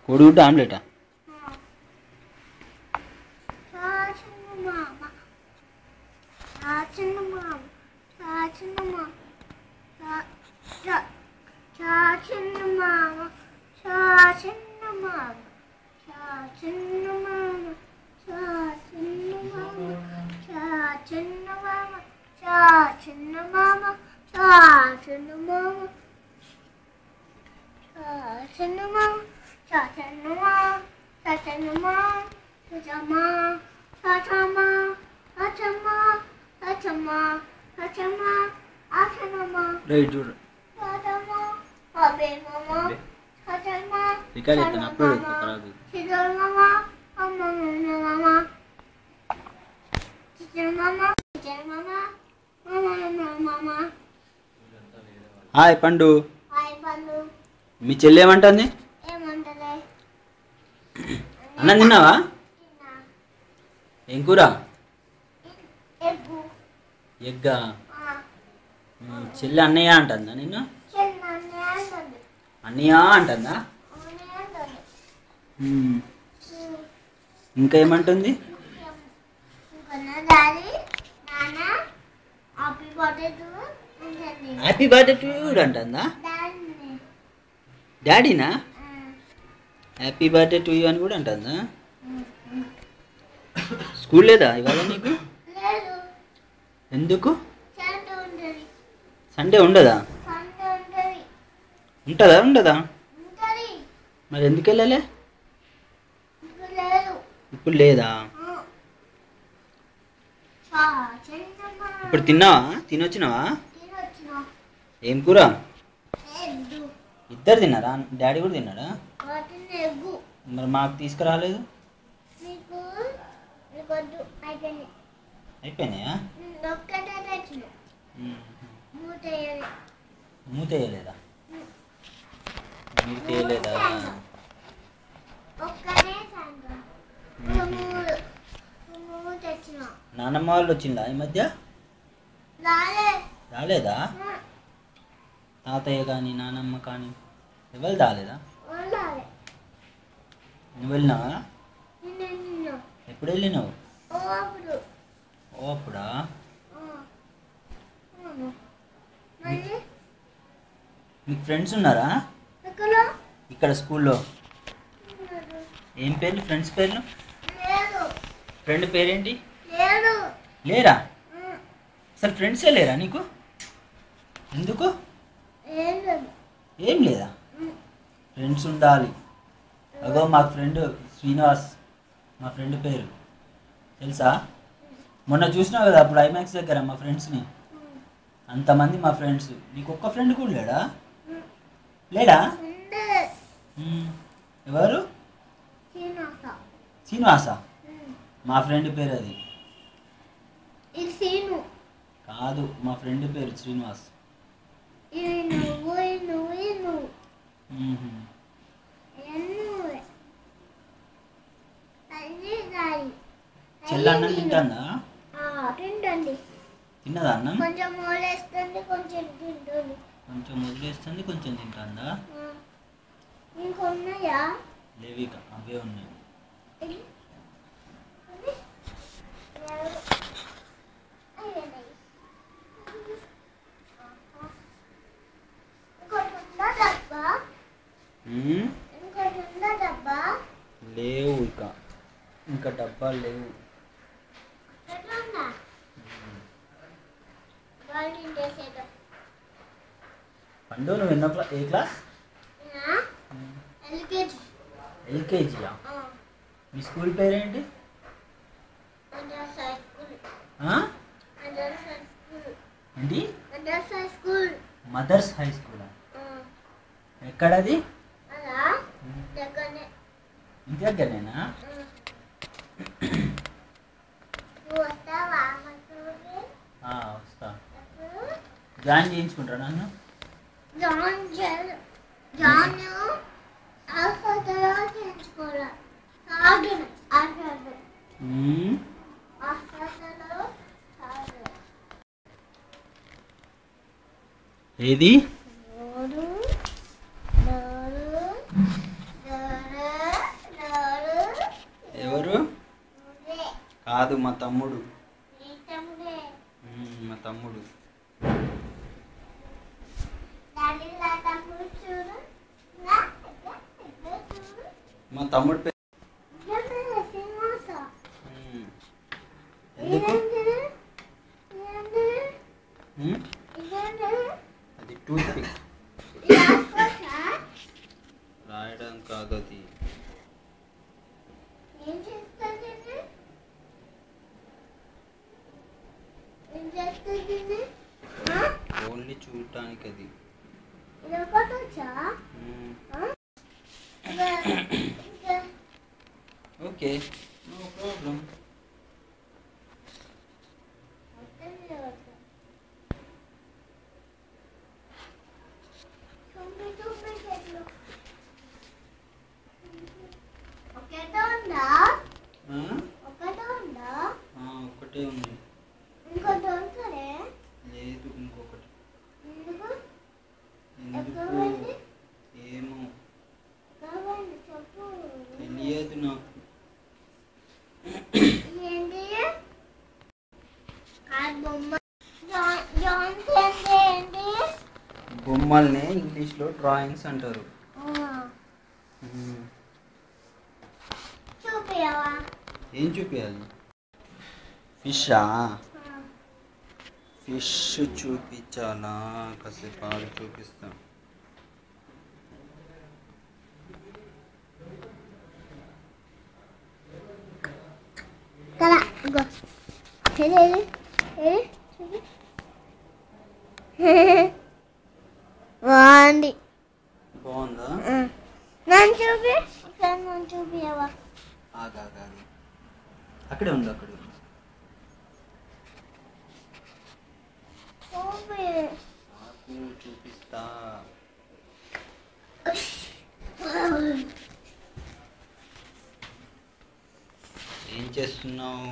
కోడిగుడ్డు ఆమ్లెటా? రైట్ చూడు రికార్డ్ చేస్తాను అప్లోడ్ హాయ్ పండు. మీ చెల్లి ఏమంటుంది? అన్నం తిన్నావా? ఏం కూర? ఎగ్గా? చెల్లి అన్నయ్య అంటుందా నిన్ను? అన్నయ్య అంటుందా? ఇంకా ఏమంటుంది? హ్యాపీ బర్త్డే టు యూ అంటుందా? డాడీనా? హ్యాపీ బర్త్డే టు యూ అని కూడా అంటుందా? స్కూల్ లేదా ఇవాళ నీకు? ఎందుకు? సండే ఉండదా? ఉంటుందా ఉండదా? మరి ఎందుకు వెళ్ళలే? ఇప్పుడు లేదా? ఇప్పుడు తిన్నావా? తినొచ్చినావా? ఏం కూర? ఇద్దరు తిన్నారా? డాడీ కూడా తిన్నాడా? మరి మాకు తీసుకురాలేదు. అయిపోయినాయా? మూత వేయలేదా? మీరు తేయలేదా? నానమ్మ వాళ్ళు వచ్చిందా ఈ మధ్య? రాలేదా? తాతయ్య కానీ నానమ్మ కానీ ఎవరు రాలేదా? నువ్వు వెళ్ళినావా? ఎప్పుడు వెళ్ళినావు? ఓ అప్పుడా? మీకు ఫ్రెండ్స్ ఉన్నారా ఇక్కడ స్కూల్లో? ఏం పేర్లు ఫ్రెండ్స్ పేర్లు? ఫ్రెండ్ పేరేంటి? లేరా? అసలు ఫ్రెండ్సే లేరా నీకు? ఎందుకు? ఏం లేదా? ఫ్రెండ్స్ ఉండాలి. అగో మా ఫ్రెండ్ శ్రీనివాస్, మా ఫ్రెండ్ పేరు తెలుసా? మొన్న చూసినావు కదా అప్పుడు ఐమాక్స్ దగ్గర మా ఫ్రెండ్స్ని, అంతమంది మా ఫ్రెండ్స్. నీకు ఒక్క ఫ్రెండ్ కూడా లేడా? లేడా? ఎవరు? శ్రీనివాసా? మా ఫ్రెండ్ పేరు అది కాదు, మా ఫ్రెండ్ పేరు శ్రీనివాస్. చెల్లి అన్నం తింటుందా? తిన్నదా అన్నం? కొంచెం వదిలేస్తుంది కొంచెం తింటుందా? లేవి అవే ఉన్నాయి. లేవు ఇంకా డబ్బాలు లేవు. పండు నువ్వు ఎన్నో క్లాస్? ఏ క్లాస్? ఎల్కేజీయా? మీ స్కూల్ పేరేంటి? ఏంటి? Mother's high school. ఎక్కడది? ఇంటి దగ్గరనేనా? వస్తా. జాయిన్ చేయించుకుంటా నన్ను? ఏది? కాదు మా తమ్ముడు. మా తమ్ముడు. మా తమ్ముడు పేరు ఎందుకు? అది టూత్ పిక్. రాయడం కాదు అది. ఓన్లీ చూడటానికి అది. Okay, no problem. ఒకటే ఉంది. లేదు ఇంకొకటి. ఎందుకు ఏమో తెలియదు నాకు. బొమ్మల్ని ఇంగ్లీష్లో డ్రాయింగ్స్ అంటారు. ఏం చూపించాలి? ఫిషా? ఫిష్ చూపించాలా? కాసేపు ఆగి చూపిస్తాం. బాగుందా? చూపియవా? అక్కడే ఉంది, అక్కడే ఉంది. చూపిస్తా. ఏం చేస్తున్నావు?